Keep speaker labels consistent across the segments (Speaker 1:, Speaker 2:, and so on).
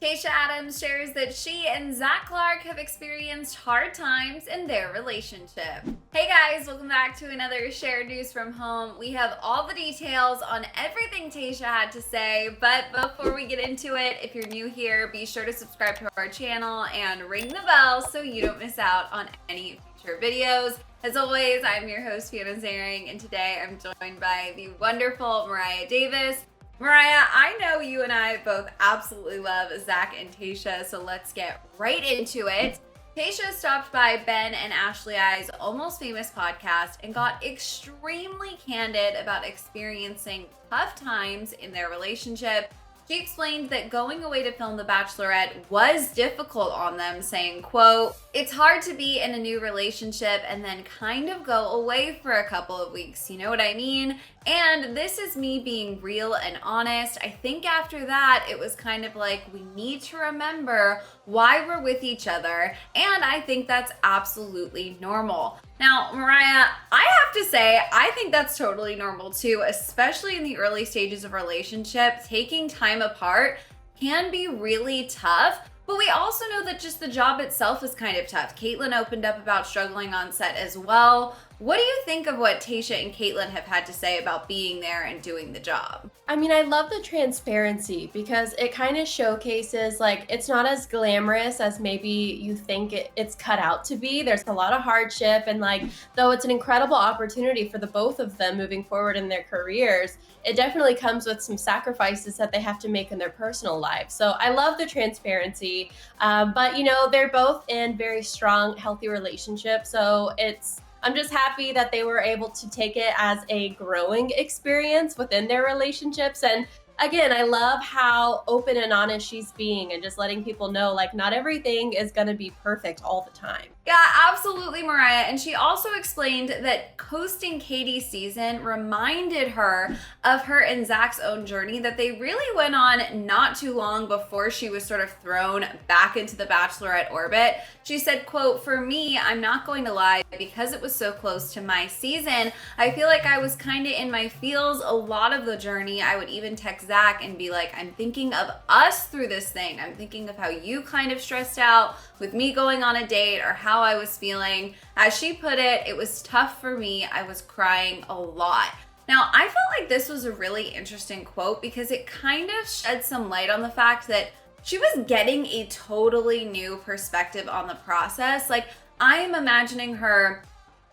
Speaker 1: Tayshia Adams shares that she and Zac Clark have experienced hard times in their relationship. Hey guys, welcome back to another Shared News from Home. We have all the details on everything Tayshia had to say, but before we get into it, if you're new here, be sure to subscribe to our channel and ring the bell so you don't miss out on any future videos. As always, I'm your host, Fiona Zaring, and today I'm joined by the wonderful Mariah Davis. Mariah, I know you and I both absolutely love Zac and Tayshia, so let's get right into it. Tayshia stopped by Ben and Ashley I's Almost Famous podcast and got extremely candid about experiencing tough times in their relationship. She explained that going away to film The Bachelorette was difficult on them, saying, quote, "It's hard to be in a new relationship and then kind of go away for a couple of weeks, you know what I mean? And this is me being real and honest. I think after that, it was kind of like we need to remember why we're with each other, and I think that's absolutely normal." Now, Mariah, I have to say, I think that's totally normal too, especially in the early stages of a relationship. Taking time apart can be really tough, but we also know that just the job itself is kind of tough. Kaitlyn opened up about struggling on set as well. What do you think of what Tayshia and Kaitlyn have had to say about being there and doing the job?
Speaker 2: I mean, I love the transparency because it kind of showcases, like, it's not as glamorous as maybe you think it's cut out to be. There's a lot of hardship, and like, though it's an incredible opportunity for the both of them moving forward in their careers, it definitely comes with some sacrifices that they have to make in their personal lives. So I love the transparency, but you know, they're both in very strong, healthy relationships. So I'm just happy that they were able to take it as a growing experience within their relationships. And again, I love how open and honest she's being and just letting people know, like, not everything is going to be perfect all the time.
Speaker 1: Yeah, absolutely, Mariah. And she also explained that hosting Katie's season reminded her of her and Zac's own journey that they really went on not too long before she was sort of thrown back into the Bachelorette orbit. She said, quote, "For me, I'm not going to lie, because it was so close to my season, I feel like I was kind of in my feels a lot of the journey. I would even text Zac and be like, I'm thinking of us through this thing. I'm thinking of how you kind of stressed out with me going on a date or how I was feeling. As she put it, it was tough for me. I was crying a lot." Now, I felt like this was a really interesting quote because it kind of shed some light on the fact that she was getting a totally new perspective on the process. Like, I am imagining her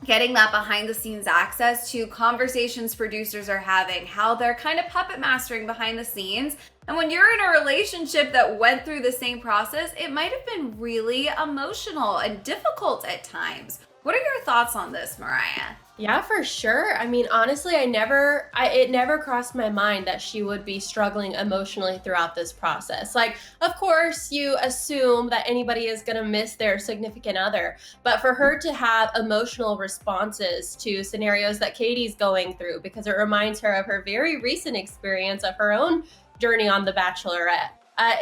Speaker 1: getting that behind the scenes access to conversations producers are having, how they're kind of puppet mastering behind the scenes. And when you're in a relationship that went through the same process, it might have been really emotional and difficult at times. What are your thoughts on this, Mariah?
Speaker 2: Yeah, for sure. I mean, honestly, it never crossed my mind that she would be struggling emotionally throughout this process. Like, of course, you assume that anybody is going to miss their significant other, but for her to have emotional responses to scenarios that Katie's going through, because it reminds her of her very recent experience of her own journey on The Bachelorette.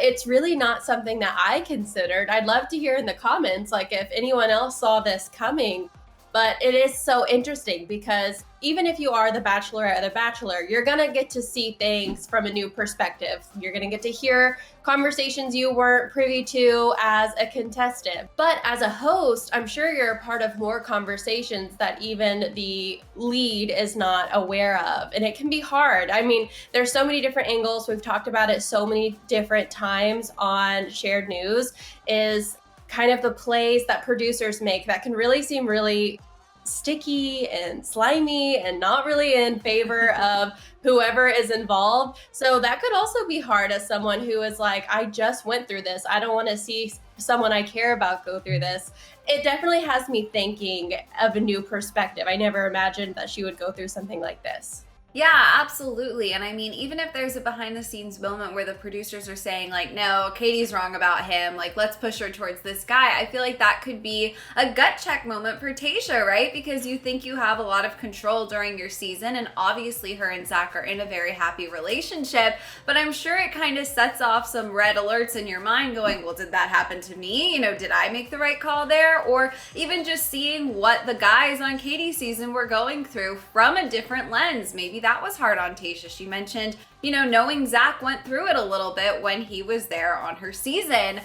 Speaker 2: It's really not something that I considered. I'd love to hear in the comments, like, if anyone else saw this coming. But it is so interesting because even if you are the Bachelorette or the Bachelor, you're going to get to see things from a new perspective. You're going to get to hear conversations you weren't privy to as a contestant. But as a host, I'm sure you're a part of more conversations that even the lead is not aware of. And it can be hard. I mean, there's so many different angles. We've talked about it so many different times on Shared News, is kind of the plays that producers make that can really seem really sticky and slimy and not really in favor of whoever is involved. So that could also be hard as someone who is like, I just went through this. I don't want to see someone I care about go through this. It definitely has me thinking of a new perspective. I never imagined that she would go through something like this.
Speaker 1: Yeah, absolutely. And I mean, even if there's a behind the scenes moment where the producers are saying like, no, Katie's wrong about him, like, let's push her towards this guy, I feel like that could be a gut check moment for Tayshia, right? Because you think you have a lot of control during your season, and obviously her and Zac are in a very happy relationship, but I'm sure it kind of sets off some red alerts in your mind going, well, did that happen to me? You know, did I make the right call there? Or even just seeing what the guys on Katie's season were going through from a different lens. Maybe that was hard on Tayshia. She mentioned, you know, knowing Zac went through it a little bit when he was there on her season.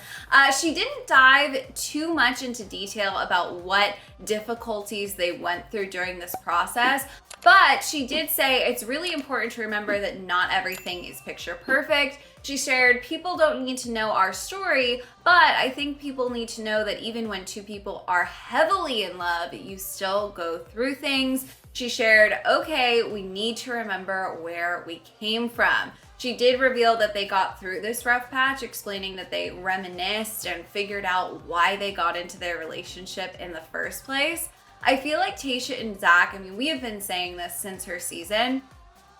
Speaker 1: She didn't dive too much into detail about what difficulties they went through during this process, but she did say it's really important to remember that not everything is picture perfect. She shared, people don't need to know our story, but I think people need to know that even when two people are heavily in love, you still go through things. She shared, okay, we need to remember where we came from. She did reveal that they got through this rough patch, explaining that they reminisced and figured out why they got into their relationship in the first place. I feel like Tayshia and Zac, I mean, we have been saying this since her season,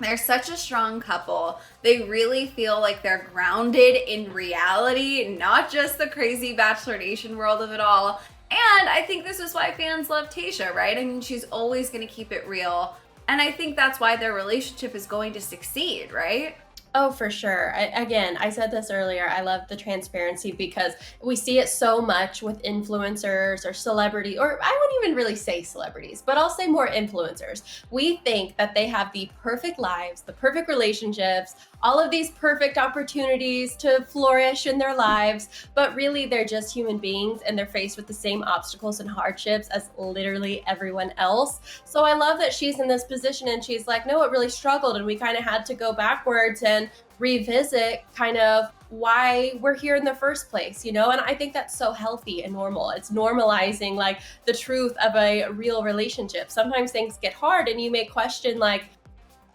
Speaker 1: they're such a strong couple. They really feel like they're grounded in reality, not just the crazy Bachelor Nation world of it all. And I think this is why fans love Tayshia, right? I mean, she's always going to keep it real. And I think that's why their relationship is going to succeed, right?
Speaker 2: Oh, for sure. I said this earlier. I love the transparency because we see it so much with influencers or celebrity, or I wouldn't even really say celebrities, but I'll say more influencers. We think that they have the perfect lives, the perfect relationships, all of these perfect opportunities to flourish in their lives, but really they're just human beings and they're faced with the same obstacles and hardships as literally everyone else. So I love that she's in this position and she's like, no, it really struggled and we kind of had to go backwards and revisit kind of why we're here in the first place, you know? And I think that's so healthy and normal. It's normalizing like the truth of a real relationship. Sometimes things get hard and you may question like,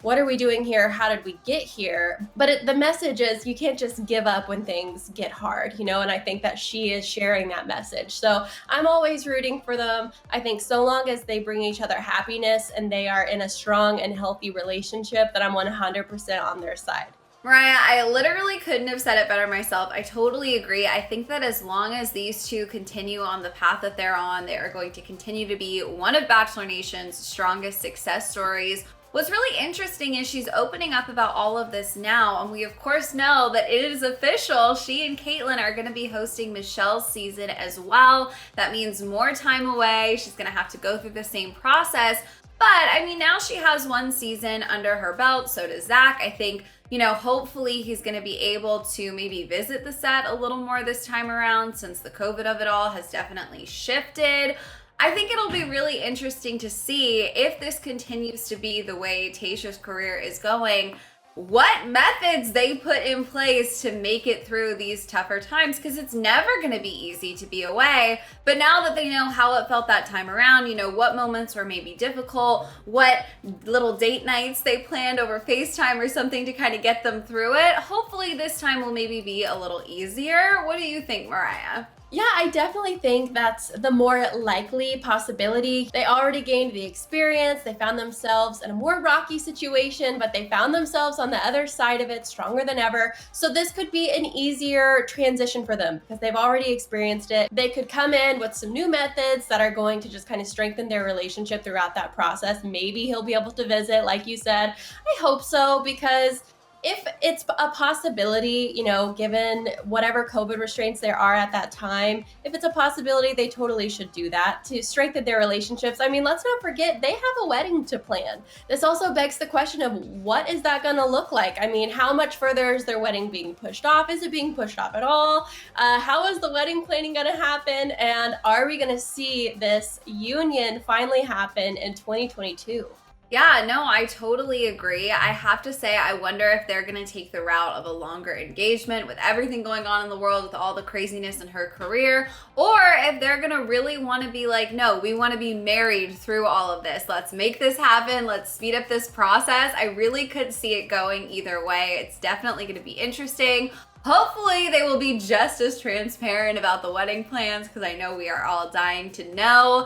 Speaker 2: what are we doing here? How did we get here? But the message is you can't just give up when things get hard, you know? And I think that she is sharing that message. So I'm always rooting for them. I think so long as they bring each other happiness and they are in a strong and healthy relationship, that I'm 100% on their side.
Speaker 1: Mariah, I literally couldn't have said it better myself. I totally agree. I think that as long as these two continue on the path that they're on, they are going to continue to be one of Bachelor Nation's strongest success stories. What's really interesting is she's opening up about all of this now, and we of course know that it is official. She and Kaitlyn are going to be hosting Michelle's season as well. That means more time away. She's going to have to go through the same process. But I mean, now she has one season under her belt, so does Zac. I think, you know, hopefully he's going to be able to maybe visit the set a little more this time around since the COVID of it all has definitely shifted. I think it'll be really interesting to see if this continues to be the way Tayshia's career is going, what methods they put in place to make it through these tougher times, because it's never going to be easy to be away. But now that they know how it felt that time around, you know, what moments were maybe difficult, what little date nights they planned over FaceTime or something to kind of get them through it, hopefully this time will maybe be a little easier. What do you think, Mariah?
Speaker 2: Yeah, I definitely think that's the more likely possibility. They already gained the experience. They found themselves in a more rocky situation, but they found themselves on the other side of it stronger than ever. So this could be an easier transition for them because they've already experienced it. They could come in with some new methods that are going to just kind of strengthen their relationship throughout that process. Maybe he'll be able to visit, like you said. I hope so, because if it's a possibility, you know, given whatever COVID restraints there are at that time, if it's a possibility, they totally should do that to strengthen their relationships. I mean, let's not forget, they have a wedding to plan. This also begs the question of what is that going to look like? I mean, how much further is their wedding being pushed off? Is it being pushed off at all? How is the wedding planning going to happen? And are we going to see this union finally happen in 2022?
Speaker 1: Yeah, no, I totally agree. I have to say, I wonder if they're going to take the route of a longer engagement with everything going on in the world, with all the craziness in her career, or if they're going to really want to be like, no, we want to be married through all of this. Let's make this happen. Let's speed up this process. I really could see it going either way. It's definitely going to be interesting. Hopefully they will be just as transparent about the wedding plans, because I know we are all dying to know.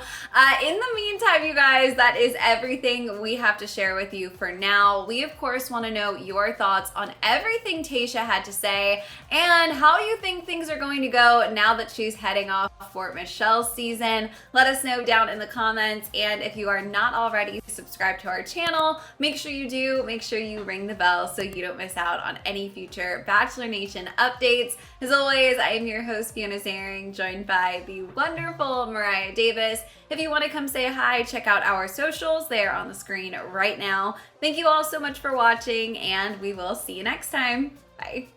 Speaker 1: In the meantime, you guys, that is everything we have to share with you for now. We, of course, want to know your thoughts on everything Tayshia had to say and how you think things are going to go now that she's heading off for Michelle's season. Let us know down in the comments. And if you are not already subscribed to our channel, make sure you do. Make sure you ring the bell so you don't miss out on any future Bachelor Nation situation updates. As always, I am your host, Fiona Zaring, joined by the wonderful Mariah Davis. If you want to come say hi, check out our socials. They are on the screen right now. Thank you all so much for watching, and we will see you next time. Bye.